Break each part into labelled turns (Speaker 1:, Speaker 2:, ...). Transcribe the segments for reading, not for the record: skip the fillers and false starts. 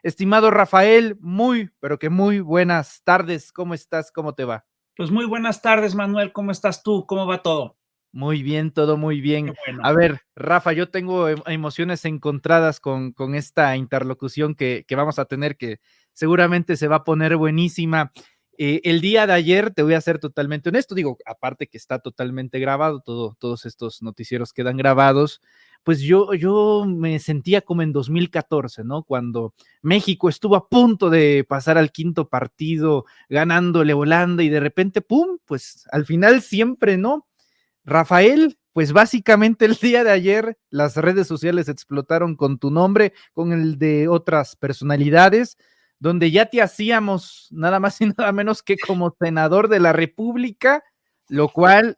Speaker 1: Estimado Rafael, pero que muy buenas tardes. ¿Cómo estás? ¿Cómo te va?
Speaker 2: Pues muy buenas tardes, Manuel. ¿Cómo estás tú? ¿Cómo va todo?
Speaker 1: Muy bien, todo muy
Speaker 2: Qué
Speaker 1: bien.
Speaker 2: bueno.
Speaker 1: A ver, Rafa, yo tengo emociones encontradas con esta interlocución que vamos a tener, que seguramente se va a poner buenísima. El día de ayer, te voy a ser totalmente honesto, digo, aparte que está totalmente grabado, todos estos noticieros quedan grabados, pues yo me sentía como en 2014, ¿no? Cuando México estuvo a punto de pasar al quinto partido, ganándole Holanda y de repente, ¡pum! Pues al final siempre, ¿no? Rafael, pues básicamente el día de ayer las redes sociales explotaron con tu nombre, con el de otras personalidades, donde ya te hacíamos nada más y nada menos que como senador de la República, lo cual,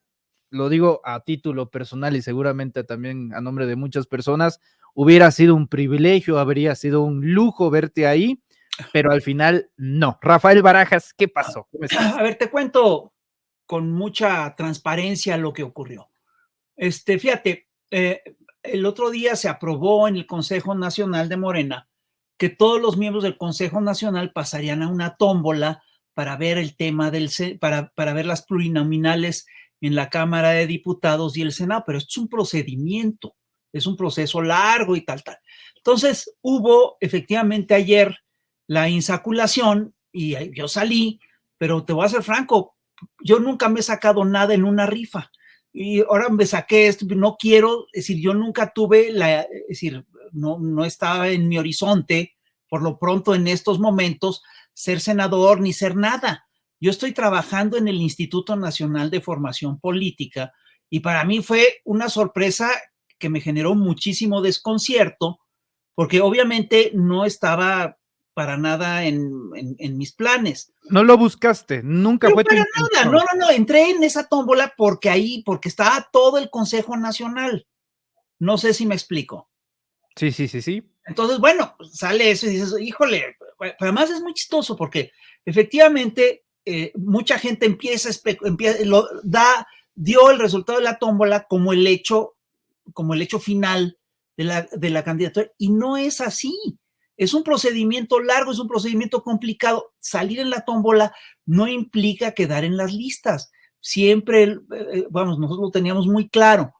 Speaker 1: lo digo a título personal y seguramente también a nombre de muchas personas, hubiera sido un privilegio, habría sido un lujo verte ahí, pero al final no. Rafael Barajas, ¿qué pasó? ¿Cómo estás?
Speaker 2: A ver, te cuento con mucha transparencia lo que ocurrió. Fíjate, el otro día se aprobó en el Consejo Nacional de Morena que todos los miembros del Consejo Nacional pasarían a una tómbola para ver el tema para ver las plurinominales en la Cámara de Diputados y el Senado, pero esto es un procedimiento, es un proceso largo y tal. Entonces, hubo efectivamente ayer la insaculación y yo salí, pero te voy a ser franco, yo nunca me he sacado nada en una rifa y ahora me saqué esto, no quiero, es decir, yo nunca tuve es decir, no estaba en mi horizonte, por lo pronto en estos momentos, ser senador ni ser nada. Yo estoy trabajando en el Instituto Nacional de Formación Política y para mí fue una sorpresa que me generó muchísimo desconcierto, porque obviamente no estaba para nada en mis planes.
Speaker 1: No lo buscaste, nunca
Speaker 2: Pero
Speaker 1: fue tu
Speaker 2: para nada,
Speaker 1: intención.
Speaker 2: no, entré en esa tómbola porque estaba todo el Consejo Nacional. No sé si me explico.
Speaker 1: Sí, sí, sí, sí.
Speaker 2: Entonces, bueno, sale eso y dices, híjole, pero además es muy chistoso porque efectivamente mucha gente dio el resultado de la tómbola como el hecho final de la candidatura y no es así. Es un procedimiento largo, es un procedimiento complicado. Salir en la tómbola no implica quedar en las listas. Siempre, vamos, nosotros lo teníamos muy claro.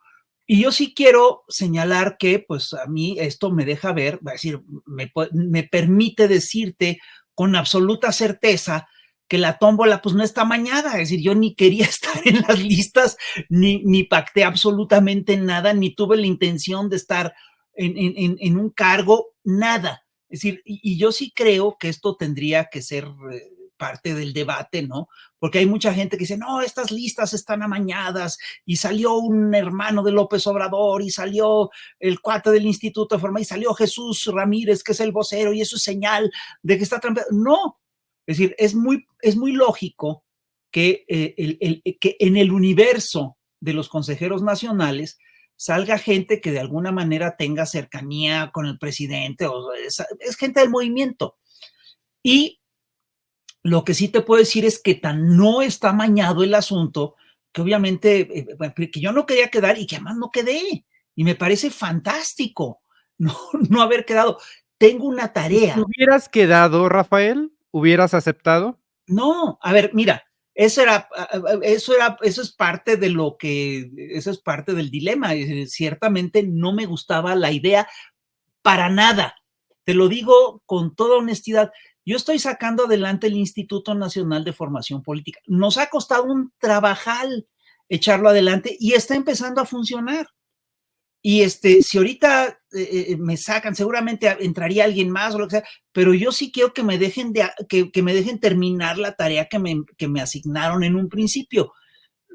Speaker 2: Y yo sí quiero señalar que, pues, a mí esto me deja ver, va a decir, me permite decirte con absoluta certeza que la tómbola, pues, no está amañada. Es decir, yo ni quería estar en las listas, ni pacté absolutamente nada, ni tuve la intención de estar en un cargo, nada. Es decir, y yo sí creo que esto tendría que ser parte del debate, ¿no? Porque hay mucha gente que dice, no, estas listas están amañadas y salió un hermano de López Obrador y salió el cuate del Instituto de Forma y salió Jesús Ramírez, que es el vocero, y eso es señal de que está trampeando. No, es decir, es muy lógico que, que en el universo de los consejeros nacionales salga gente que de alguna manera tenga cercanía con el presidente, o es gente del movimiento. Y lo que sí te puedo decir es que tan no está amañado el asunto que obviamente que yo no quería quedar y que además no quedé. Y me parece fantástico no haber quedado. Tengo una
Speaker 1: ¿Y si
Speaker 2: tarea.
Speaker 1: hubieras quedado, Rafael? ¿Hubieras aceptado?
Speaker 2: No, a ver, mira, eso es parte de eso es parte del dilema. Ciertamente no me gustaba la idea para nada. Te lo digo con toda honestidad. Yo estoy sacando adelante el Instituto Nacional de Formación Política. Nos ha costado un trabajal echarlo adelante y está empezando a funcionar. Y si ahorita me sacan, seguramente entraría alguien más o lo que sea, pero yo sí quiero que me dejen, que me dejen terminar la tarea que me asignaron en un principio.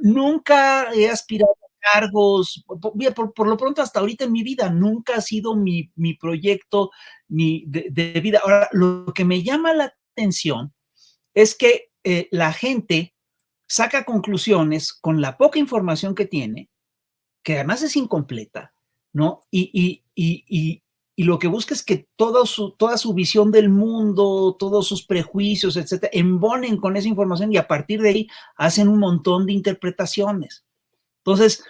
Speaker 2: Nunca he aspirado a cargos, por lo pronto hasta ahorita en mi vida, nunca ha sido mi proyecto ni de vida. Ahora, lo que me llama la atención es que la gente saca conclusiones con la poca información que tiene, que además es incompleta, ¿no? Y lo que busca es que toda su visión del mundo, todos sus prejuicios, etcétera, embonen con esa información y a partir de ahí hacen un montón de interpretaciones. Entonces,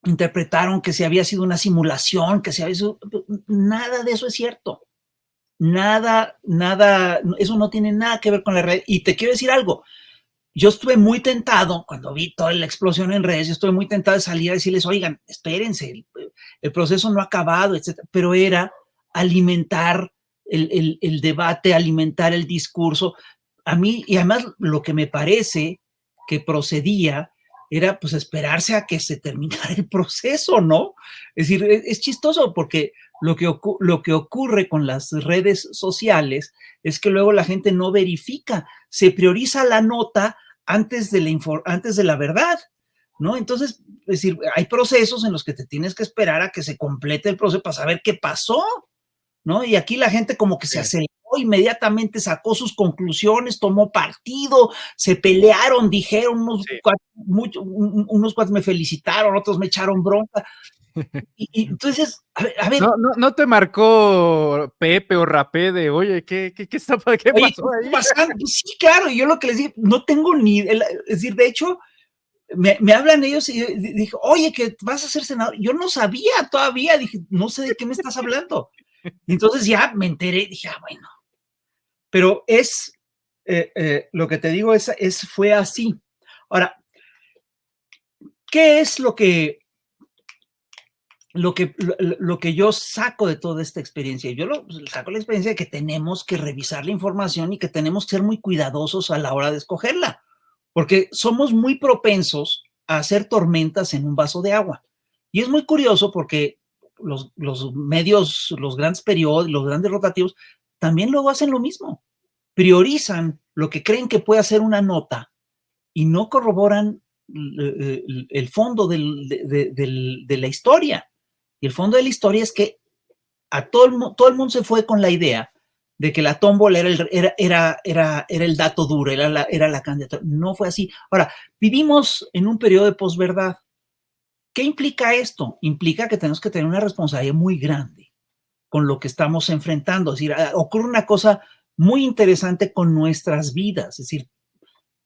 Speaker 2: interpretaron que si había sido una simulación, que si había sido... Nada de eso es cierto. nada, eso no tiene nada que ver con la red. Y te quiero decir algo, yo estuve muy tentado, cuando vi toda la explosión en redes, yo estuve muy tentado de salir a decirles, oigan, espérense, el proceso no ha acabado, etcétera. Pero era alimentar el debate, alimentar el discurso. A mí, y además lo que me parece que procedía era pues esperarse a que se terminara el proceso, ¿no? Es decir, es chistoso porque lo que ocurre con las redes sociales es que luego la gente no verifica, se prioriza la nota antes de la verdad, ¿no? Entonces, es decir, hay procesos en los que te tienes que esperar a que se complete el proceso para saber qué pasó, ¿no? Y aquí la gente como que se aceleró, inmediatamente sacó sus conclusiones, tomó partido, se pelearon, dijeron, unos cuates me felicitaron, otros me echaron bronca. Y entonces, a ver.
Speaker 1: No te marcó Pepe o Rapé de, oye, ¿qué pasó ahí?
Speaker 2: ¿Qué está pasando? Pues sí, claro, y yo lo que les digo, no tengo es decir, de hecho, me hablan ellos y dije, oye, que vas a ser senador. Yo no sabía todavía, dije, no sé de qué me estás hablando. Y entonces ya me enteré, dije, bueno. Pero lo que te digo fue así. Ahora, ¿qué es lo que yo saco de toda esta experiencia? Yo saco la experiencia de que tenemos que revisar la información y que tenemos que ser muy cuidadosos a la hora de escogerla, porque somos muy propensos a hacer tormentas en un vaso de agua. Y es muy curioso porque los medios, los grandes periódicos, los grandes rotativos, también luego hacen lo mismo. Priorizan lo que creen que puede hacer una nota y no corroboran el fondo de la historia. Y el fondo de la historia es que todo el mundo se fue con la idea de que la tómbola era el dato duro, era la candidatura. No fue así. Ahora, vivimos en un periodo de posverdad. ¿Qué implica esto? Implica que tenemos que tener una responsabilidad muy grande con lo que estamos enfrentando. Es decir, ocurre una cosa muy interesante con nuestras vidas. Es decir,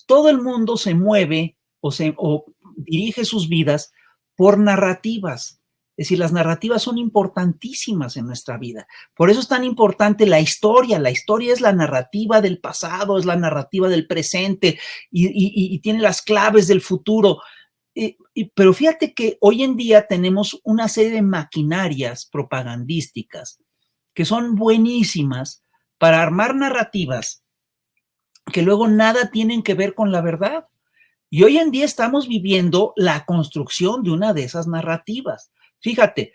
Speaker 2: todo el mundo se mueve o dirige sus vidas por narrativas. Es decir, las narrativas son importantísimas en nuestra vida. Por eso es tan importante la historia. La historia es la narrativa del pasado, es la narrativa del presente y tiene las claves del futuro. Pero fíjate que hoy en día tenemos una serie de maquinarias propagandísticas que son buenísimas para armar narrativas que luego nada tienen que ver con la verdad. Y hoy en día estamos viviendo la construcción de una de esas narrativas. Fíjate,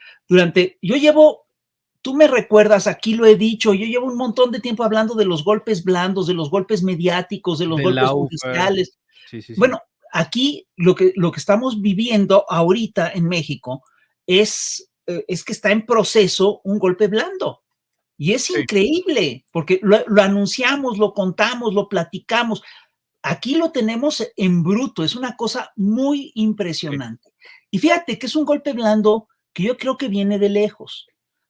Speaker 2: tú me recuerdas, aquí lo he dicho, yo llevo un montón de tiempo hablando de los golpes blandos, de los golpes mediáticos, de los golpes judiciales.
Speaker 1: Sí.
Speaker 2: Bueno, aquí lo que estamos viviendo ahorita en México es que está en proceso un golpe blando. Y es increíble, porque lo anunciamos, lo contamos, lo platicamos. Aquí lo tenemos en bruto, es una cosa muy impresionante. Y fíjate que es un golpe blando que yo creo que viene de lejos,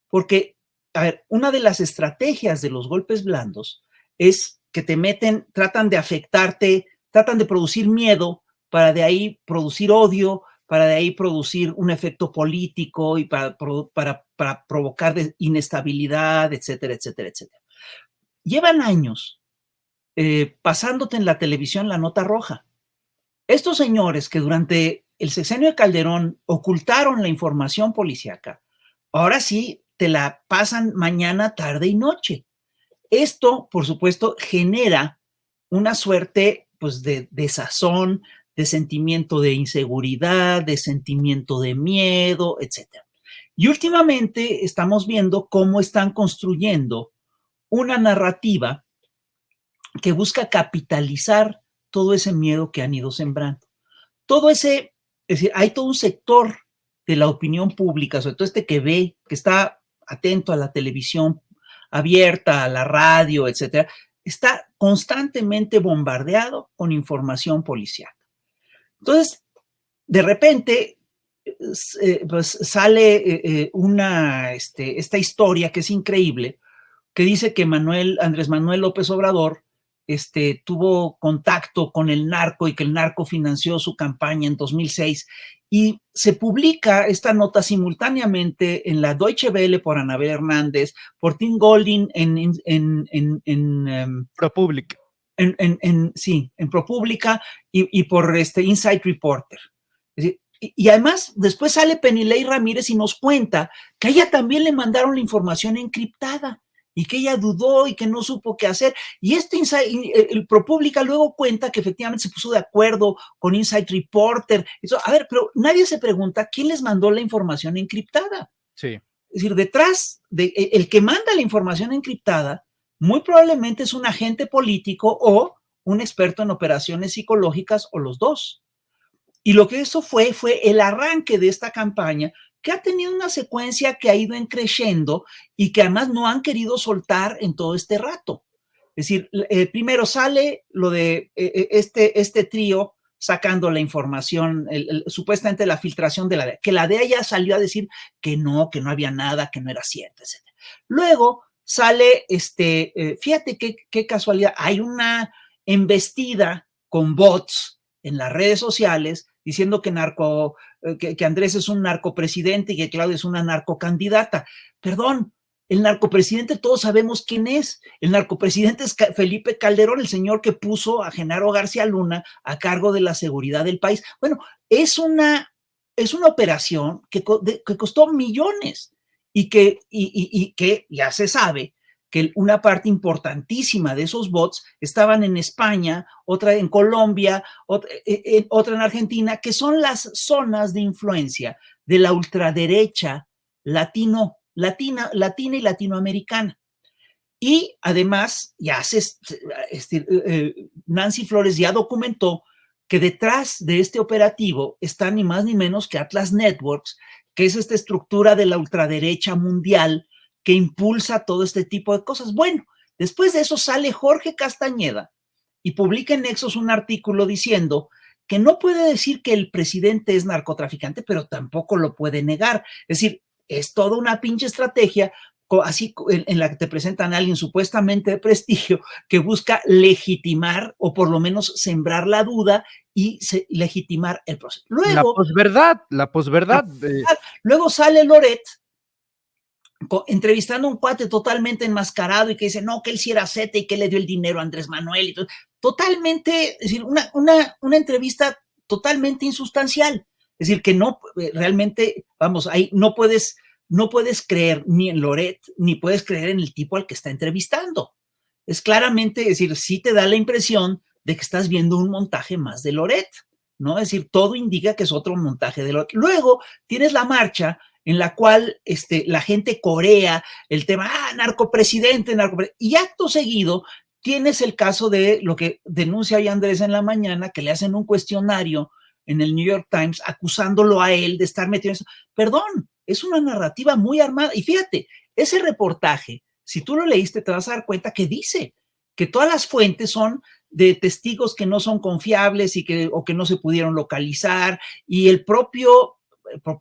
Speaker 2: porque, a ver, una de las estrategias de los golpes blandos es que tratan de afectarte, tratan de producir miedo para de ahí producir odio, para de ahí producir un efecto político y para provocar inestabilidad, etcétera, etcétera, etcétera. Llevan años pasándote en la televisión la nota roja. Estos señores que durante el sexenio de Calderón ocultaron la información policíaca, ahora sí te la pasan mañana, tarde y noche. Esto, por supuesto, genera una suerte pues, de desazón, de sentimiento de inseguridad, de sentimiento de miedo, etc. Y últimamente estamos viendo cómo están construyendo una narrativa que busca capitalizar todo ese miedo que han ido sembrando. Es decir, hay todo un sector de la opinión pública, sobre todo que está atento a la televisión abierta, a la radio, etcétera, está constantemente bombardeado con información policial. Entonces, de repente, pues sale esta historia que es increíble, que dice que Andrés Manuel López Obrador tuvo contacto con el narco y que el narco financió su campaña en 2006. Y se publica esta nota simultáneamente en la Deutsche Welle por Anabel Hernández, por Tim Golding
Speaker 1: ProPublica.
Speaker 2: Sí, en ProPublica y por Inside Reporter. Es decir, y además, después sale Penilei Ramírez y nos cuenta que a ella también le mandaron la información encriptada y que ella dudó y que no supo qué hacer. Y el ProPublica luego cuenta que efectivamente se puso de acuerdo con Inside Reporter. A ver, pero nadie se pregunta quién les mandó la información encriptada.
Speaker 1: Sí.
Speaker 2: Es decir, detrás de el que manda la información encriptada, muy probablemente es un agente político o un experto en operaciones psicológicas o los dos. Y lo que eso fue el arranque de esta campaña que ha tenido una secuencia que ha ido creciendo y que además no han querido soltar en todo este rato. Es decir, primero sale lo de este trío sacando la información, supuestamente la filtración de la DEA, que la DEA ya salió a decir que no había nada, que no era cierto, etc. Luego sale, fíjate qué casualidad, hay una embestida con bots en las redes sociales diciendo que Andrés es un narcopresidente y que Claudia es una narcocandidata. Perdón, el narcopresidente todos sabemos quién es. El narcopresidente es Felipe Calderón, el señor que puso a Genaro García Luna a cargo de la seguridad del país. Bueno, es una operación que costó millones y que ya se sabe que una parte importantísima de esos bots estaban en España, otra en Colombia, otra en Argentina, que son las zonas de influencia de la ultraderecha latina y latinoamericana. Y además, Nancy Flores ya documentó que detrás de este operativo está ni más ni menos que Atlas Networks, que es esta estructura de la ultraderecha mundial que impulsa todo este tipo de cosas. Bueno, después de eso sale Jorge Castañeda y publica en Nexos un artículo diciendo que no puede decir que el presidente es narcotraficante, pero tampoco lo puede negar. Es decir, es toda una pinche estrategia así en la que te presentan a alguien supuestamente de prestigio que busca legitimar o por lo menos sembrar la duda y legitimar el proceso. Luego,
Speaker 1: la posverdad.
Speaker 2: Luego sale Loret entrevistando a un cuate totalmente enmascarado y que dice, no, que él sí era Z y que le dio el dinero a Andrés Manuel y todo. Totalmente, es decir, una entrevista totalmente insustancial. Es decir, que no, realmente, vamos, ahí no puedes creer ni en Loret, ni puedes creer en el tipo al que está entrevistando. Es claramente, es decir, sí te da la impresión de que estás viendo un montaje más de Loret, ¿no? Es decir, todo indica que es otro montaje de Loret. Luego tienes la marcha en la cual la gente corea el tema, narcopresidente, y acto seguido tienes el caso de lo que denuncia hoy Andrés en la mañana, que le hacen un cuestionario en el New York Times acusándolo a él de estar metido en eso. Perdón, es una narrativa muy armada. Y fíjate, ese reportaje, si tú lo leíste, te vas a dar cuenta que dice que todas las fuentes son de testigos que no son confiables o que no se pudieron localizar, y el propio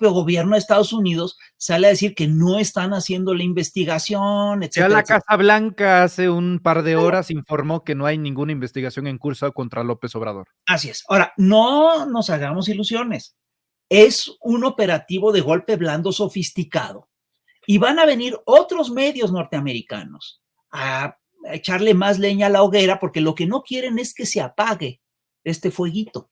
Speaker 2: gobierno de Estados Unidos sale a decir que no están haciendo la investigación, etcétera.
Speaker 1: Ya la Casa Blanca hace un par de horas informó que no hay ninguna investigación en curso contra López Obrador.
Speaker 2: Así es. Ahora, no nos hagamos ilusiones. Es un operativo de golpe blando sofisticado. Y van a venir otros medios norteamericanos a echarle más leña a la hoguera, porque lo que no quieren es que se apague este fueguito.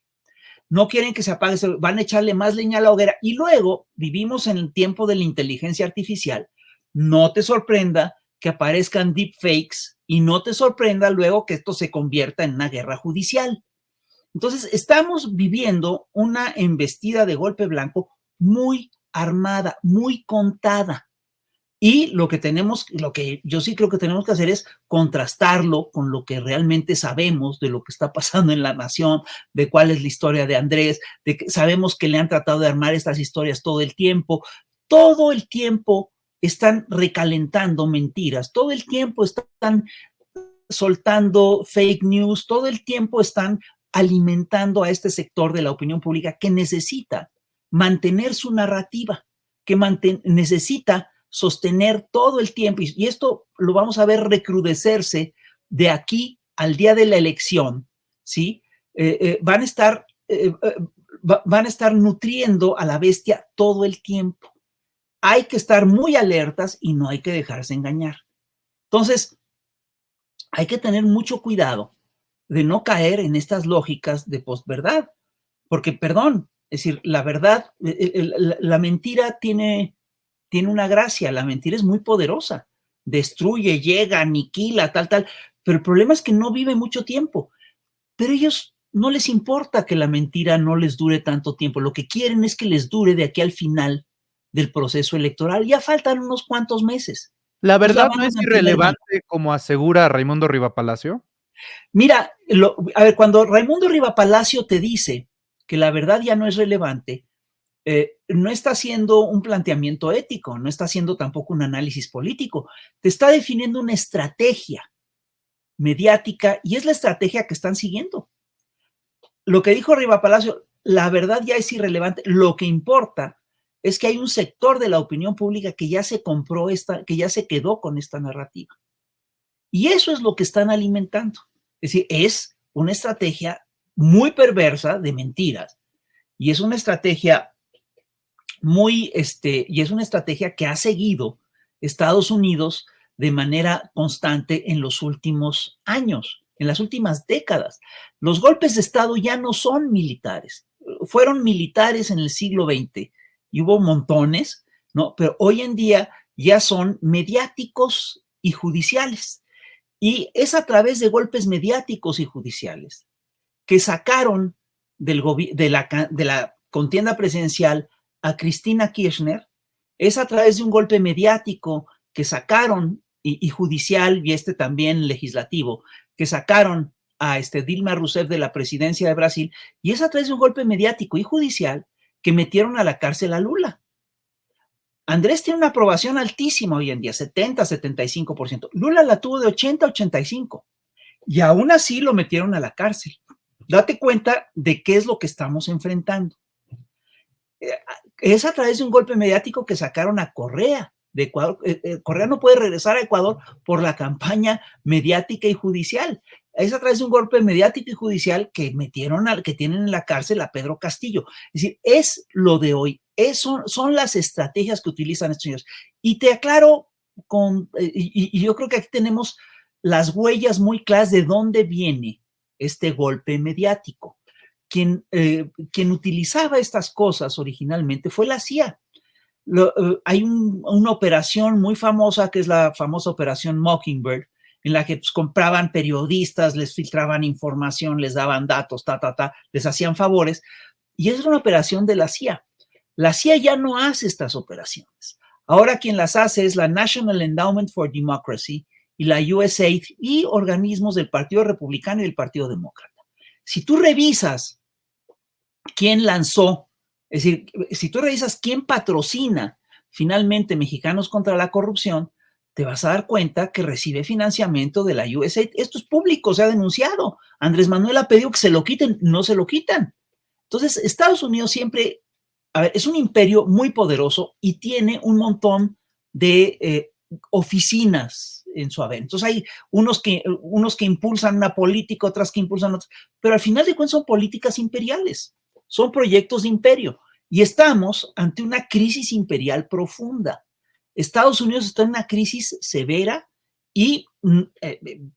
Speaker 2: No quieren que se apague, van a echarle más leña a la hoguera. Y luego vivimos en el tiempo de la inteligencia artificial. No te sorprenda que aparezcan deepfakes y no te sorprenda luego que esto se convierta en una guerra judicial. Entonces, estamos viviendo una embestida de golpe blanco muy armada, muy contada. Y lo que yo sí creo que tenemos que hacer es contrastarlo con lo que realmente sabemos de lo que está pasando en la nación, de cuál es la historia de Andrés, de que sabemos que le han tratado de armar estas historias todo el tiempo están recalentando mentiras, todo el tiempo están soltando fake news, todo el tiempo están alimentando a este sector de la opinión pública que necesita mantener su narrativa, que necesita sostener todo el tiempo, y esto lo vamos a ver recrudecerse de aquí al día de la elección, ¿sí? Van a estar nutriendo a la bestia todo el tiempo. Hay que estar muy alertas y no hay que dejarse engañar. Entonces, hay que tener mucho cuidado de no caer en estas lógicas de posverdad, porque, perdón, es decir, la verdad, la mentira tiene una gracia, la mentira es muy poderosa, destruye, llega, aniquila, tal, pero el problema es que no vive mucho tiempo, pero ellos no les importa que la mentira no les dure tanto tiempo, lo que quieren es que les dure de aquí al final del proceso electoral, ya faltan unos cuantos meses.
Speaker 1: ¿La
Speaker 2: Entonces la
Speaker 1: verdad
Speaker 2: van
Speaker 1: no
Speaker 2: a
Speaker 1: es
Speaker 2: mantener viva.
Speaker 1: irrelevante como asegura Raimundo Rivapalacio?
Speaker 2: Mira, a ver, cuando Raimundo Rivapalacio te dice que la verdad ya no es relevante, no está haciendo un planteamiento ético, no está haciendo tampoco un análisis político, te está definiendo una estrategia mediática y es la estrategia que están siguiendo. Lo que dijo Rivapalacio, la verdad ya es irrelevante, lo que importa es que hay un sector de la opinión pública que ya se compró que ya se quedó con esta narrativa. Y eso es lo que están alimentando. Es decir, es una estrategia muy perversa de mentiras y es una estrategia y es una estrategia que ha seguido Estados Unidos de manera constante en los últimos años, en las últimas décadas. Los golpes de Estado ya no son militares, fueron militares en el siglo XX y hubo montones, ¿no? Pero hoy en día ya son mediáticos y judiciales. Y es a través de golpes mediáticos y judiciales que sacaron de la contienda presidencial a Cristina Kirchner, es a través de un golpe mediático que sacaron y judicial y también legislativo, que sacaron a Dilma Rousseff de la presidencia de Brasil, y es a través de un golpe mediático y judicial que metieron a la cárcel a Lula. Andrés tiene una aprobación altísima hoy en día, 70-75%. Lula la tuvo de 80-85%. Y aún así lo metieron a la cárcel. Date cuenta de qué es lo que estamos enfrentando. Es a través de un golpe mediático que sacaron a Correa de Ecuador. Correa no puede regresar a Ecuador por la campaña mediática y judicial. Es a través de un golpe mediático y judicial que que tienen en la cárcel a Pedro Castillo. Es decir, es lo de hoy. Son las estrategias que utilizan estos señores. Y te aclaro, y yo creo que aquí tenemos las huellas muy claras de dónde viene este golpe mediático. Quien utilizaba estas cosas originalmente fue la CIA. Hay una operación muy famosa que es la famosa operación Mockingbird, en la que pues, compraban periodistas, les filtraban información, les daban datos, les hacían favores, y es una operación de la CIA. La CIA ya no hace estas operaciones. Ahora quien las hace es la National Endowment for Democracy y la USAID y organismos del Partido Republicano y del Partido Demócrata. Si tú revisas quién lanzó, es decir, si tú revisas quién patrocina finalmente Mexicanos contra la Corrupción, te vas a dar cuenta que recibe financiamiento de la USAID. Esto es público, se ha denunciado. Andrés Manuel ha pedido que se lo quiten, no se lo quitan. Entonces, Estados Unidos siempre, es un imperio muy poderoso y tiene un montón de oficinas en su haber. Entonces hay unos que impulsan una política, otras que impulsan otras, pero al final de cuentas son políticas imperiales, son proyectos de imperio y estamos ante una crisis imperial profunda. Estados Unidos está en una crisis severa y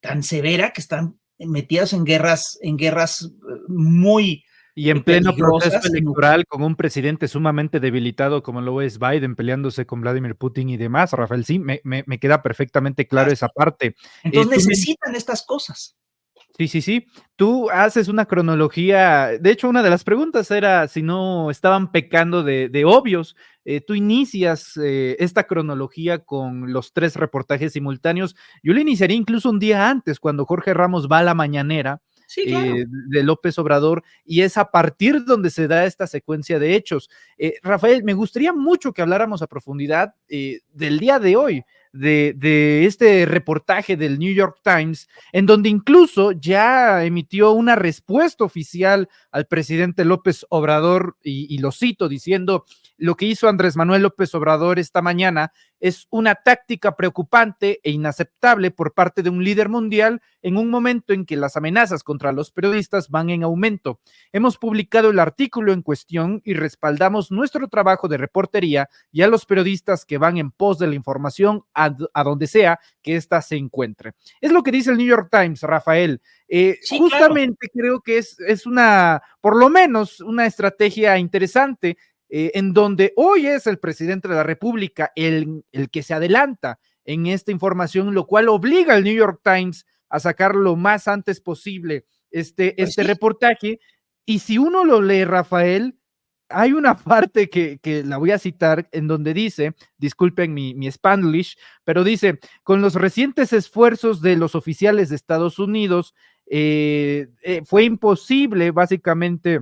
Speaker 2: tan severa que están metidos en guerras muy
Speaker 1: Y en pleno proceso
Speaker 2: peligrosas.
Speaker 1: electoral, con un presidente sumamente debilitado como lo es Biden, peleándose con Vladimir Putin y demás, Rafael, sí, me queda perfectamente claro esa parte.
Speaker 2: Entonces
Speaker 1: Tú
Speaker 2: necesitan estas cosas.
Speaker 1: Sí. Tú haces una cronología. De hecho, una de las preguntas era si no estaban pecando de obvios. Tú inicias esta cronología con los 3 reportajes simultáneos. Yo lo iniciaría incluso un día antes, cuando Jorge Ramos va a la mañanera.
Speaker 2: Sí, claro.
Speaker 1: De López Obrador, y es a partir donde se da esta secuencia de hechos. Rafael, me gustaría mucho que habláramos a profundidad del día de hoy, de este reportaje del New York Times, en donde incluso ya emitió una respuesta oficial al presidente López Obrador, y lo cito diciendo: lo que hizo Andrés Manuel López Obrador esta mañana es una táctica preocupante e inaceptable por parte de un líder mundial en un momento en que las amenazas contra los periodistas van en aumento. Hemos publicado el artículo en cuestión y respaldamos nuestro trabajo de reportería y a los periodistas que van en pos de la información a donde sea que ésta se encuentre. Es lo que dice el New York Times, Rafael.
Speaker 2: Sí,
Speaker 1: Justamente
Speaker 2: claro.
Speaker 1: creo que es una, por lo menos, una estrategia interesante, en donde hoy es el presidente de la República el que se adelanta en esta información, lo cual obliga al New York Times a sacar lo más antes posible
Speaker 2: Pues
Speaker 1: este
Speaker 2: sí.
Speaker 1: reportaje. Y si uno lo lee, Rafael, hay una parte que la voy a citar en donde dice, disculpen mi Spanglish, pero dice, con los recientes esfuerzos de los oficiales de Estados Unidos, fue imposible básicamente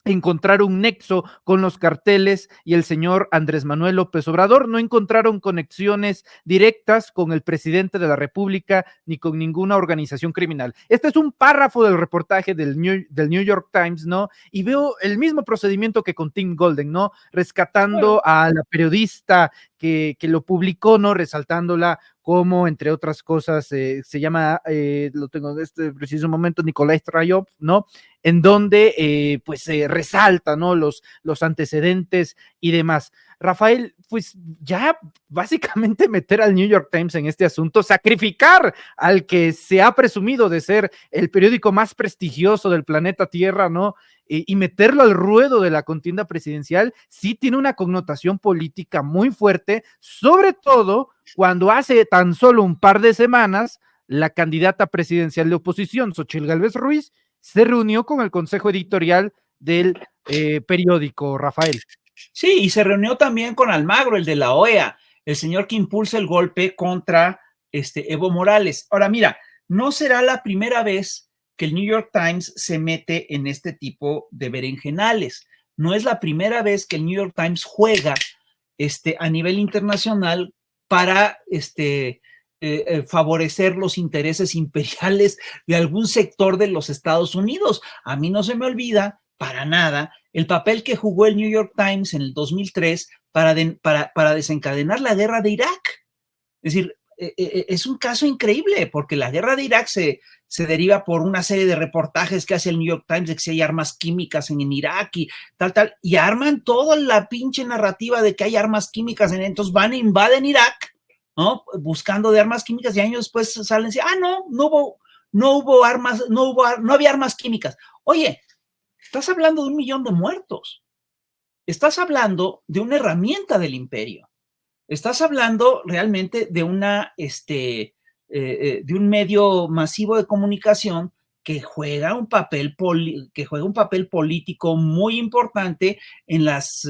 Speaker 1: encontrar un nexo con los carteles y el señor Andrés Manuel López Obrador. No encontraron conexiones directas con el presidente de la República ni con ninguna organización criminal. Este es un párrafo del reportaje del New York Times, ¿no? Y veo el mismo procedimiento que con Tim Golden, ¿no? Rescatando
Speaker 2: Claro.
Speaker 1: a la periodista que lo publicó, ¿no? Resaltándola como, entre otras cosas, se llama, lo tengo en este preciso momento, Nikolai Strayov, ¿no? En donde pues se resalta, ¿no? Los antecedentes y demás. Rafael, pues ya básicamente meter al New York Times en este asunto, sacrificar al que se ha presumido de ser el periódico más prestigioso del planeta Tierra, ¿no? Y meterlo al ruedo de la contienda presidencial, sí tiene una connotación política muy fuerte, sobre todo cuando hace tan solo un par de semanas la candidata presidencial de oposición, Xochitl Gálvez Ruiz, se reunió con el consejo editorial del periódico, Rafael.
Speaker 2: Sí, y se reunió también con Almagro, el de la OEA, el señor que impulsa el golpe contra Evo Morales. Ahora, mira, no será la primera vez que el New York Times se mete en este tipo de berenjenales. No es la primera vez que el New York Times juega a nivel internacional para favorecer los intereses imperiales de algún sector de los Estados Unidos. A mí no se me olvida para nada el papel que jugó el New York Times en el 2003 para desencadenar la guerra de Irak. Es decir, es un caso increíble porque la guerra de Irak se deriva por una serie de reportajes que hace el New York Times de que si hay armas químicas en Irak y tal, y arman toda la pinche narrativa de que hay armas químicas entonces van e invaden Irak, ¿no? Buscando de armas químicas y años después salen y dicen, no había armas químicas. Oye, estás hablando de 1 millón de muertos. Estás hablando de una herramienta del imperio. Estás hablando realmente de de un medio masivo de comunicación que juega un papel político muy importante en las,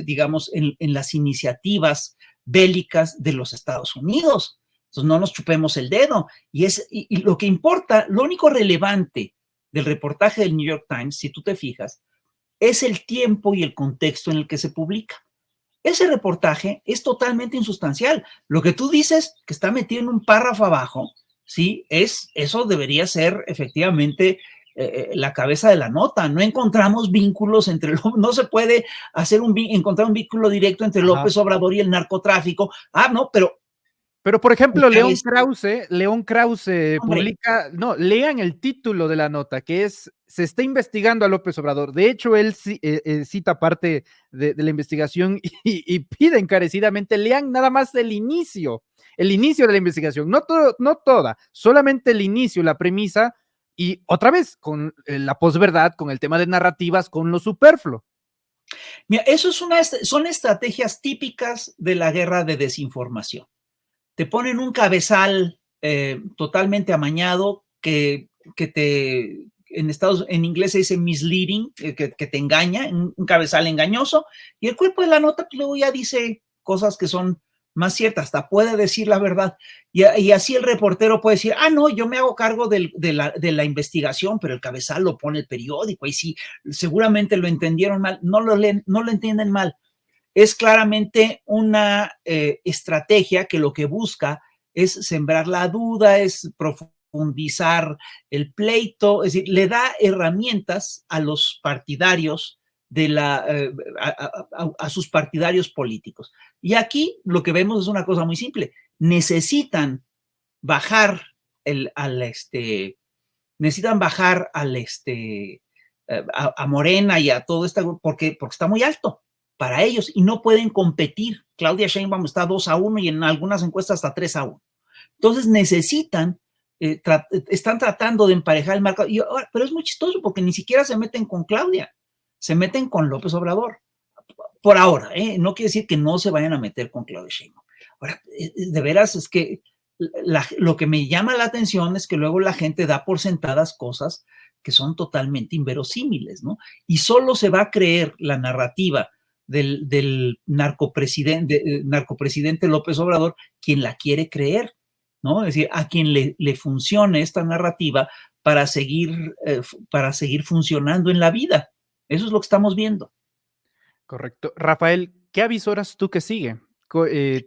Speaker 2: digamos, en las iniciativas bélicas de los Estados Unidos. Entonces no nos chupemos el dedo. Y lo que importa, lo único relevante del reportaje del New York Times, si tú te fijas, es el tiempo y el contexto en el que se publica. Ese reportaje es totalmente insustancial. Lo que tú dices, que está metido en un párrafo abajo, sí, eso debería ser efectivamente la cabeza de la nota. No encontramos vínculos no se puede encontrar un vínculo directo entre
Speaker 1: Ajá.
Speaker 2: López Obrador y el narcotráfico. No,
Speaker 1: Pero, por ejemplo,
Speaker 2: cabeza,
Speaker 1: León Krause
Speaker 2: hombre,
Speaker 1: publica, no, lean el título de la nota, que es, se está investigando a López Obrador. De hecho, él cita parte de la investigación y pide encarecidamente, lean nada más el inicio de la investigación, no, no toda, solamente el inicio, la premisa, y otra vez con la posverdad, con el tema de narrativas, con lo superfluo.
Speaker 2: mira, son estrategias típicas de la guerra de desinformación. Te ponen un cabezal totalmente amañado en inglés se dice misleading, que te engaña, un cabezal engañoso, y el cuerpo de la nota pues, luego ya dice cosas que son más ciertas, hasta puede decir la verdad. Y así el reportero puede decir, no, yo me hago cargo de la investigación, pero el cabezal lo pone el periódico, y sí, seguramente lo entendieron mal, no lo entienden mal. Es claramente una estrategia que lo que busca es sembrar la duda, es profundizar el pleito, es decir, le da herramientas a los partidarios a sus partidarios políticos. Y aquí lo que vemos es una cosa muy simple. Necesitan bajar necesitan bajar a Morena y a todo esto porque está muy alto para ellos y no pueden competir. Claudia Sheinbaum está 2-1 y en algunas encuestas hasta 3-1. Entonces necesitan, están tratando de emparejar el marco, pero es muy chistoso porque ni siquiera se meten con Claudia, se meten con López Obrador. Por ahora, no quiere decir que no se vayan a meter con Claudia Sheinbaum. Ahora, de veras es que lo que me llama la atención es que luego la gente da por sentadas cosas que son totalmente inverosímiles, ¿no? Y solo se va a creer la narrativa del narcopresidente López Obrador quien la quiere creer, ¿no? Es decir, a quien le funcione esta narrativa para seguir funcionando en la vida. Eso es lo que estamos viendo.
Speaker 1: Correcto. Rafael, ¿qué avisoras tú que sigue?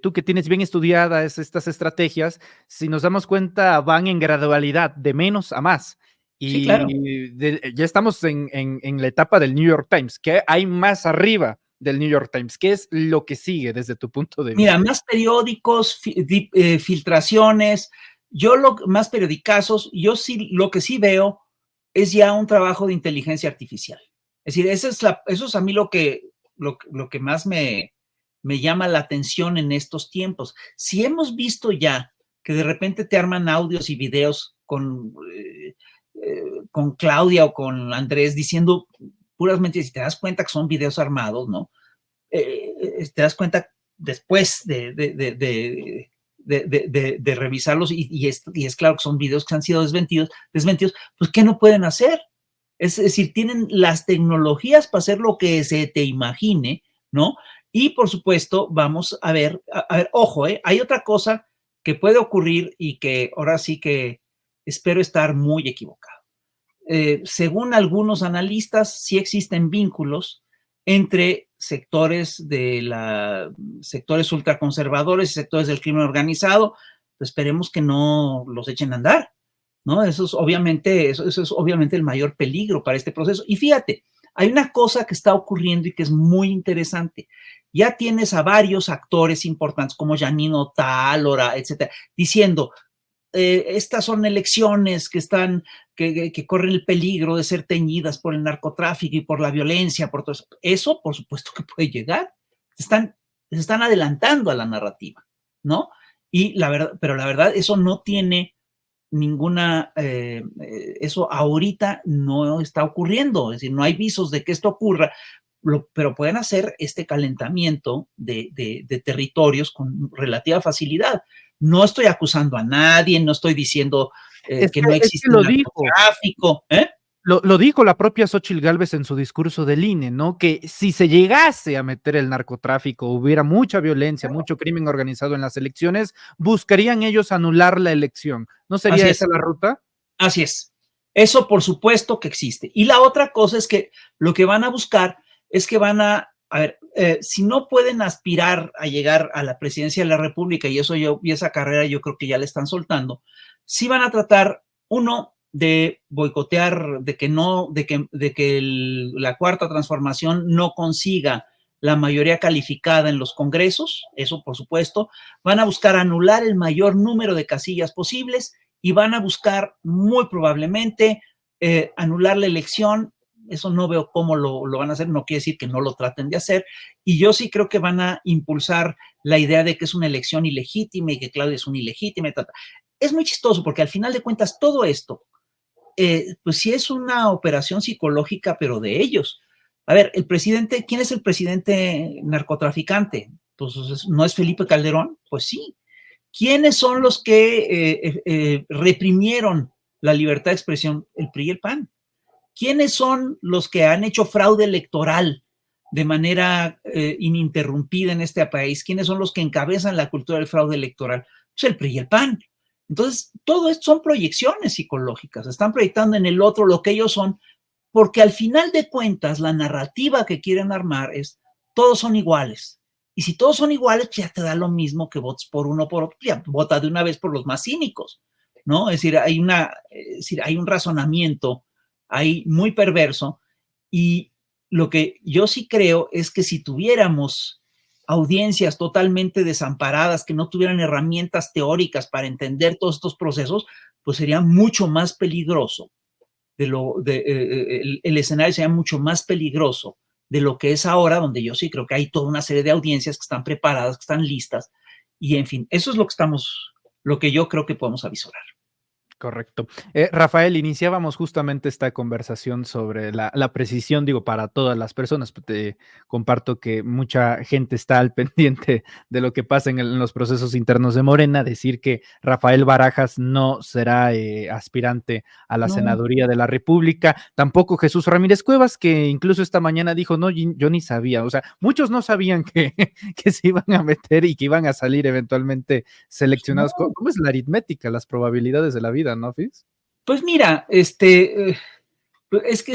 Speaker 1: Tú que tienes bien estudiadas estas estrategias, si nos damos cuenta, van en gradualidad, de menos a más.
Speaker 2: Sí, claro.
Speaker 1: Y ya estamos en la etapa del New York Times. ¿Qué hay más arriba del New York Times? ¿Qué es lo que sigue desde tu punto de vista?
Speaker 2: Mira, más periódicos, filtraciones, más periodicazos, yo sí, lo que sí veo es ya un trabajo de inteligencia artificial. Es decir, eso es a mí lo que más me llama la atención en estos tiempos. Si hemos visto ya que de repente te arman audios y videos con Claudia o con Andrés diciendo puras mentiras y te das cuenta que son videos armados, ¿no? Te das cuenta después de revisarlos y es claro que son videos que han sido desmentidos, pues ¿qué no pueden hacer? Es decir, tienen las tecnologías para hacer lo que se te imagine, ¿no? Y por supuesto, vamos a ver, ojo, hay otra cosa que puede ocurrir y que ahora sí que espero estar muy equivocado. Según algunos analistas, sí existen vínculos entre sectores sectores ultraconservadores y sectores del crimen organizado. Pues esperemos que no los echen a andar, ¿no? Eso es obviamente el mayor peligro para este proceso. Y fíjate, hay una cosa que está ocurriendo y que es muy interesante. Ya tienes a varios actores importantes como Janino Tálora, etcétera, diciendo, estas son elecciones que corren el peligro de ser teñidas por el narcotráfico y por la violencia, por todo eso. Eso, por supuesto que puede llegar. Se están adelantando a la narrativa, ¿no? Pero la verdad, eso no tiene ninguna, eso ahorita no está ocurriendo, es decir, no hay visos de que esto ocurra, pero pueden hacer este calentamiento de territorios con relativa facilidad. No estoy acusando a nadie, no estoy diciendo que no existe
Speaker 1: lo dijo.
Speaker 2: narcotráfico,
Speaker 1: Lo dijo la propia Xóchitl Gálvez en su discurso del INE, ¿no? Que si se llegase a meter el narcotráfico, hubiera mucha violencia, mucho crimen organizado en las elecciones, buscarían ellos anular la elección. ¿No sería esa la ruta?
Speaker 2: Así es. Eso por supuesto que existe. Y la otra cosa es que lo que van a buscar es que a ver, si no pueden aspirar a llegar a la presidencia de la República, y esa carrera yo creo que ya le están soltando, sí van a tratar, uno, de boicotear, de que la cuarta transformación no consiga la mayoría calificada en los congresos, eso por supuesto, van a buscar anular el mayor número de casillas posibles y van a buscar muy probablemente anular la elección. Eso no veo cómo lo van a hacer, no quiere decir que no lo traten de hacer, y yo sí creo que van a impulsar la idea de que es una elección ilegítima y que Claudia es una ilegítima. Es muy chistoso porque al final de cuentas todo esto, pues sí es una operación psicológica, pero de ellos. A ver, ¿quién es el presidente narcotraficante? Pues ¿no es Felipe Calderón? Pues sí. ¿Quiénes son los que reprimieron la libertad de expresión? El PRI y el PAN. ¿Quiénes son los que han hecho fraude electoral de manera ininterrumpida en este país? ¿Quiénes son los que encabezan la cultura del fraude electoral? Pues el PRI y el PAN. Entonces, todo esto son proyecciones psicológicas, están proyectando en el otro lo que ellos son, porque al final de cuentas, la narrativa que quieren armar es, todos son iguales. Y si todos son iguales, ya te da lo mismo que votes por uno o por otro, ya vota de una vez por los más cínicos, ¿no? Es decir, hay un razonamiento ahí muy perverso y Lo que yo sí creo es que si tuviéramos audiencias totalmente desamparadas, que no tuvieran herramientas teóricas para entender todos estos procesos, pues sería mucho más peligroso el escenario sería mucho más peligroso de lo que es ahora, donde yo sí creo que hay toda una serie de audiencias que están preparadas, que están listas, y en fin, eso es lo que yo creo que podemos avisorar.
Speaker 1: Correcto. Rafael, iniciábamos justamente esta conversación sobre la precisión, digo, para todas las personas. Te comparto que mucha gente está al pendiente de lo que pasa en los procesos internos de Morena. Decir que Rafael Barajas no será aspirante a la
Speaker 2: No,
Speaker 1: senaduría de la República, tampoco Jesús Ramírez Cuevas, que incluso esta mañana dijo, no, yo ni sabía. O sea, muchos no sabían que, que se iban a meter y que iban a salir eventualmente seleccionados.
Speaker 2: no.
Speaker 1: ¿Cómo es la aritmética, las probabilidades de la vida, no, Fis?
Speaker 2: Pues mira, es que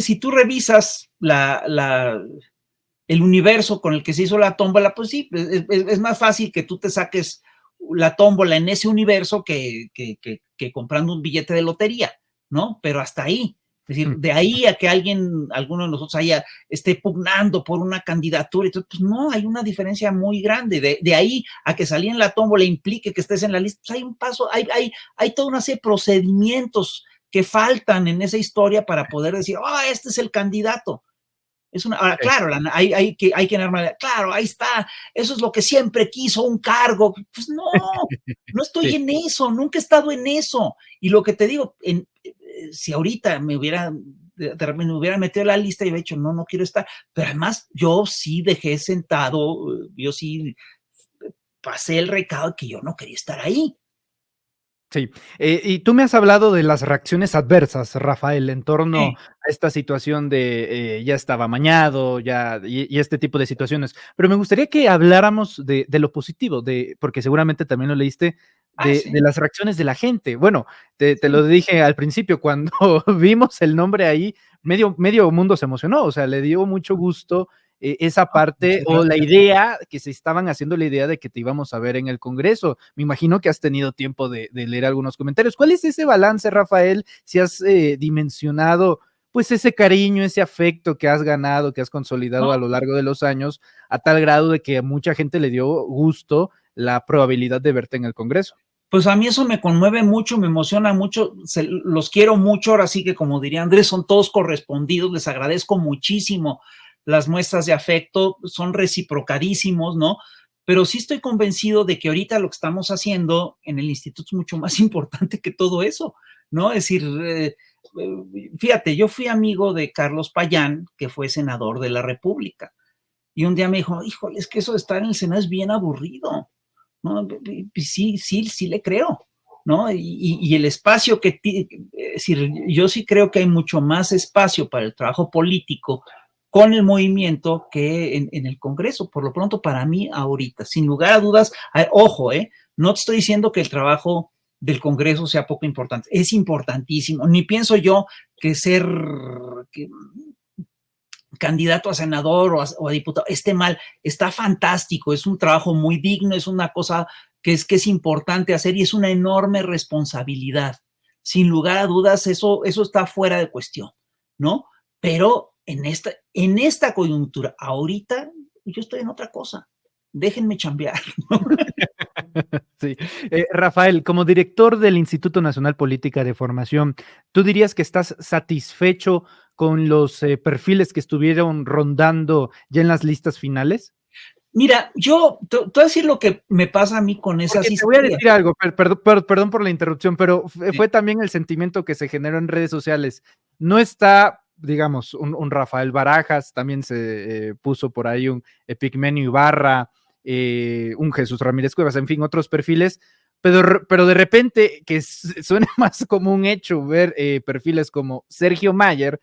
Speaker 2: si tú revisas el universo con el que se hizo la tómbola, pues sí, es más fácil que tú te saques la tómbola en ese universo que comprando un billete de lotería, ¿no? Pero hasta ahí. Es decir, de ahí a que alguno de nosotros esté pugnando por una candidatura, entonces, pues no, hay una diferencia muy grande. De ahí a que salir en la tómbola implique que estés en la lista, pues hay un paso, hay toda una serie de procedimientos que faltan en esa historia para poder decir, este es el candidato. Ahora,
Speaker 1: Sí,
Speaker 2: claro, hay que armar, claro, ahí está, eso es lo que siempre quiso, un cargo. Pues no estoy
Speaker 1: sí,
Speaker 2: en eso, nunca he estado en eso. Y lo que te digo, si ahorita de repente me hubiera metido en la lista y hubiera dicho, no quiero estar, pero además yo sí dejé sentado, yo sí pasé el recado de que yo no quería estar ahí.
Speaker 1: sí. Y tú me has hablado de las reacciones adversas, Rafael, en torno
Speaker 2: Sí,
Speaker 1: a esta situación de ya estaba amañado, y este tipo de situaciones. Pero me gustaría que habláramos de lo positivo, porque seguramente también lo leíste, de
Speaker 2: sí,
Speaker 1: las reacciones de la gente. Bueno, te
Speaker 2: sí,
Speaker 1: lo dije al principio, cuando vimos el nombre ahí, medio mundo se emocionó, o sea, le dio mucho gusto esa parte
Speaker 2: muchas
Speaker 1: o la
Speaker 2: gracias.
Speaker 1: idea que se estaban haciendo la idea de que te íbamos a ver en el Congreso. Me imagino que has tenido tiempo de leer algunos comentarios. ¿Cuál es ese balance, Rafael? Si has dimensionado pues ese cariño, ese afecto que has ganado, que has consolidado a
Speaker 2: No,
Speaker 1: lo largo de los años, a tal grado de que a mucha gente le dio gusto la probabilidad de verte en el Congreso.
Speaker 2: pues a mí eso me conmueve mucho, me emociona mucho, los quiero mucho, ahora sí que como diría Andrés, son todos correspondidos, les agradezco muchísimo las muestras de afecto, son reciprocadísimos, ¿no? Pero sí estoy convencido de que ahorita lo que estamos haciendo en el instituto es mucho más importante que todo eso, ¿no? Es decir, fíjate, yo fui amigo de Carlos Payán, que fue senador de la República, y un día me dijo, híjole, es que eso de estar en el Senado es bien aburrido. ¿No? Sí le creo, ¿no? Y el espacio es decir, yo sí creo que hay mucho más espacio para el trabajo político con el movimiento que en el Congreso, por lo pronto para mí ahorita, sin lugar a dudas, ojo, no te estoy diciendo que el trabajo del Congreso sea poco importante, es importantísimo, ni pienso yo que ser que, candidato a senador o a diputado esté mal, está fantástico, es un trabajo muy digno, es una cosa que es importante hacer y es una enorme responsabilidad. Sin lugar a dudas, eso está fuera de cuestión, ¿no? Pero en esta coyuntura, ahorita, yo estoy en otra cosa. Déjenme chambear.
Speaker 1: Sí. Rafael, como director del Instituto Nacional Política de Formación, ¿tú dirías que estás satisfecho con los perfiles que estuvieron rondando ya en las listas finales?
Speaker 2: Mira, te voy a decir lo que me pasa a mí con esas
Speaker 1: Porque te voy a
Speaker 2: historias.
Speaker 1: decir algo, perdón por la interrupción, pero
Speaker 2: Sí,
Speaker 1: fue también el sentimiento que se generó en redes sociales. No está, digamos, un Rafael Barajas, también se puso por ahí un Epigmenio Ibarra, un Jesús Ramírez Cuevas, en fin, otros perfiles, pero de repente que suena más como un hecho ver perfiles como Sergio Mayer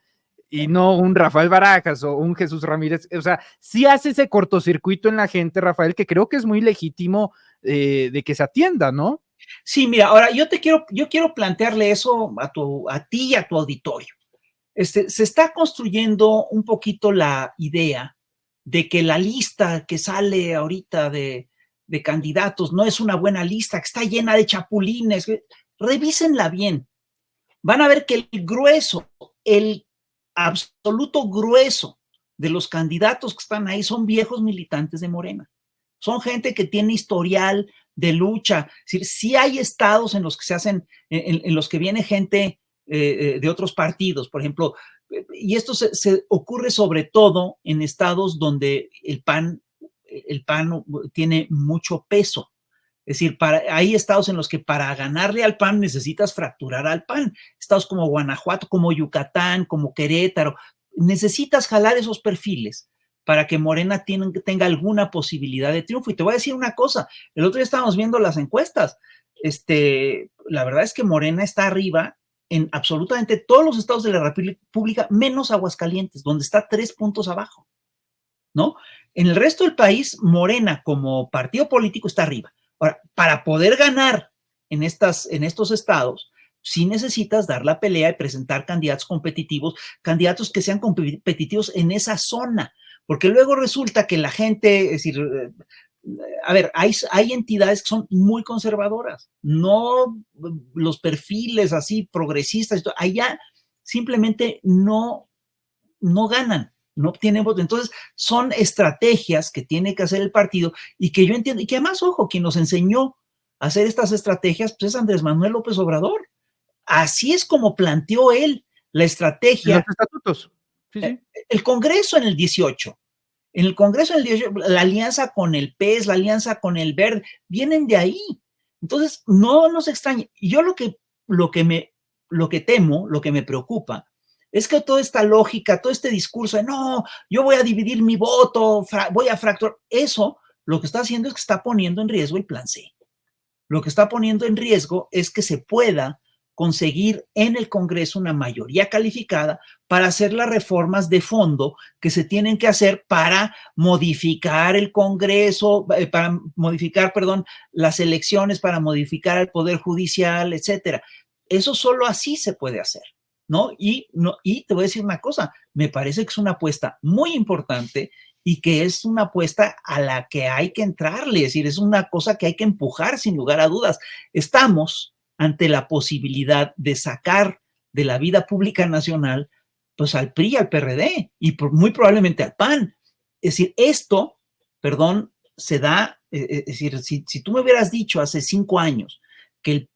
Speaker 1: y no un Rafael Barajas o un Jesús Ramírez, o sea, sí hace ese cortocircuito en la gente, Rafael, que creo que es muy legítimo de que se atienda, ¿no?
Speaker 2: sí, mira, ahora yo quiero plantearle eso a ti y a tu auditorio. Se está construyendo un poquito la idea de que la lista que sale ahorita de candidatos no es una buena lista, que está llena de chapulines. Revísenla bien. Van a ver que el grueso, el absoluto grueso de los candidatos que están ahí son viejos militantes de Morena. Son gente que tiene historial de lucha. Es decir, sí hay estados en los que se hacen, en los que viene gente de otros partidos, por ejemplo, y esto se ocurre sobre todo en estados donde el PAN tiene mucho peso. Es decir, hay estados en los que para ganarle al PAN necesitas fracturar al PAN. Estados como Guanajuato, como Yucatán, como Querétaro, necesitas jalar esos perfiles para que Morena tenga alguna posibilidad de triunfo. Y te voy a decir una cosa, el otro día estábamos viendo las encuestas, la verdad es que Morena está arriba en absolutamente todos los estados de la República, menos Aguascalientes, donde está 3 puntos abajo, ¿no? En el resto del país, Morena como partido político está arriba. Ahora, para poder ganar en estos estados, sí necesitas dar la pelea y presentar candidatos competitivos, candidatos que sean competitivos en esa zona, porque luego resulta que la gente, es decir, a ver, hay entidades que son muy conservadoras, no los perfiles así progresistas, allá simplemente no ganan, no obtienen votos. Entonces, son estrategias que tiene que hacer el partido y que yo entiendo, y que además, ojo, quien nos enseñó a hacer estas estrategias, pues es Andrés Manuel López Obrador. Así es como planteó él la estrategia.
Speaker 1: En los estatutos. Sí, sí.
Speaker 2: El Congreso en el 18. En el Congreso en el 18, la alianza con el PES, la alianza con el Verde, vienen de ahí. Entonces, no nos extrañe. Y yo lo que temo, lo que me preocupa, es que toda esta lógica, todo este discurso de no, yo voy a dividir mi voto, voy a fracturar, eso lo que está haciendo es que está poniendo en riesgo el plan C. Lo que está poniendo en riesgo es que se pueda conseguir en el Congreso una mayoría calificada para hacer las reformas de fondo que se tienen que hacer para modificar el Congreso, para modificar, perdón, las elecciones, para modificar el Poder Judicial, etcétera. Eso solo así se puede hacer, ¿no? Y te voy a decir una cosa, me parece que es una apuesta muy importante y que es una apuesta a la que hay que entrarle, es decir, es una cosa que hay que empujar sin lugar a dudas. Estamos ante la posibilidad de sacar de la vida pública nacional, pues al PRI, al PRD y muy probablemente al PAN. Es decir, esto, perdón, se da, es decir, si tú me hubieras dicho hace 5 años que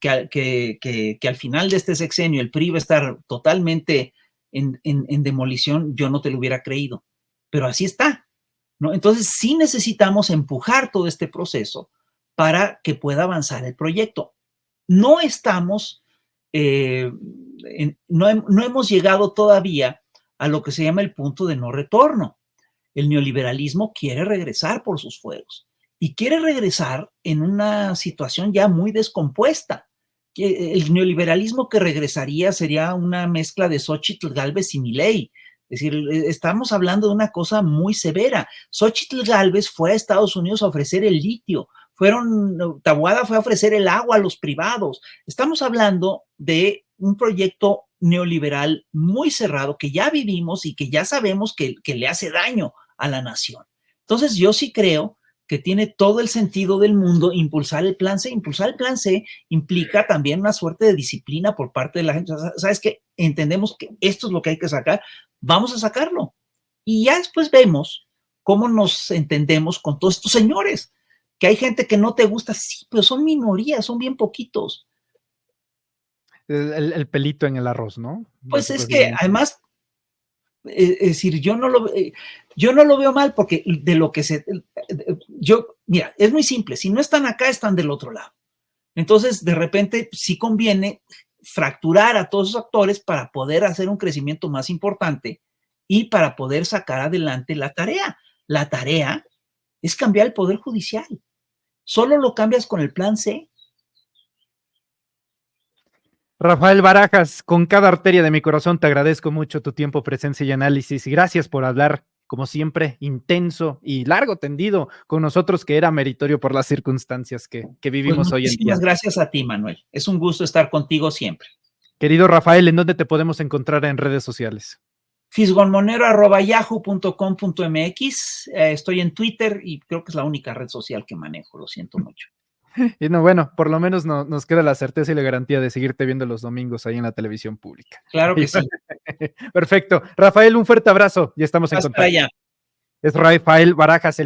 Speaker 2: al final de este sexenio el PRI va a estar totalmente en demolición, yo no te lo hubiera creído, pero así está, ¿no? Entonces sí necesitamos empujar todo este proceso para que pueda avanzar el proyecto. No estamos, no hemos llegado todavía a lo que se llama el punto de no retorno. El neoliberalismo quiere regresar por sus fueros y quiere regresar en una situación ya muy descompuesta. El neoliberalismo que regresaría sería una mezcla de Xóchitl Gálvez y Milei. Es decir, estamos hablando de una cosa muy severa. Xóchitl Gálvez fue a Estados Unidos a ofrecer el litio, Taboada fue a ofrecer el agua a los privados. Estamos hablando de un proyecto neoliberal muy cerrado que ya vivimos y que ya sabemos que le hace daño a la nación. Entonces yo sí creo que tiene todo el sentido del mundo impulsar el plan C. Impulsar el plan C implica también una suerte de disciplina por parte de la gente. ¿Sabes qué? Entendemos que esto es lo que hay que sacar, vamos a sacarlo. Y ya después vemos cómo nos entendemos con todos estos señores. Que hay gente que no te gusta, sí, pero son minorías, son bien poquitos.
Speaker 1: El pelito en el arroz, ¿no?
Speaker 2: Pues es que además, es decir, yo no lo veo mal porque de lo que mira, es muy simple, si no están acá, están del otro lado. Entonces, de repente, sí conviene fracturar a todos esos actores para poder hacer un crecimiento más importante y para poder sacar adelante la tarea. La tarea es cambiar el Poder Judicial. Solo lo cambias con el plan C.
Speaker 1: Rafael Barajas, con cada arteria de mi corazón te agradezco mucho tu tiempo, presencia y análisis y gracias por hablar, como siempre, intenso y largo tendido con nosotros, que era meritorio por las circunstancias que vivimos hoy en día.
Speaker 2: Muchísimas gracias a ti, Manuel. Es un gusto estar contigo siempre.
Speaker 1: Querido Rafael, ¿en dónde te podemos encontrar en redes sociales?
Speaker 2: fisgonmonero@yahoo.com.mx. Estoy en Twitter y creo que es la única red social que manejo, lo siento mucho.
Speaker 1: Y no, bueno, por lo menos nos queda la certeza y la garantía de seguirte viendo los domingos ahí en la televisión pública.
Speaker 2: Claro que sí.
Speaker 1: Perfecto. Rafael, un fuerte abrazo y estamos en
Speaker 2: Vas para
Speaker 1: contacto.
Speaker 2: allá.
Speaker 1: Es Rafael Barajas, el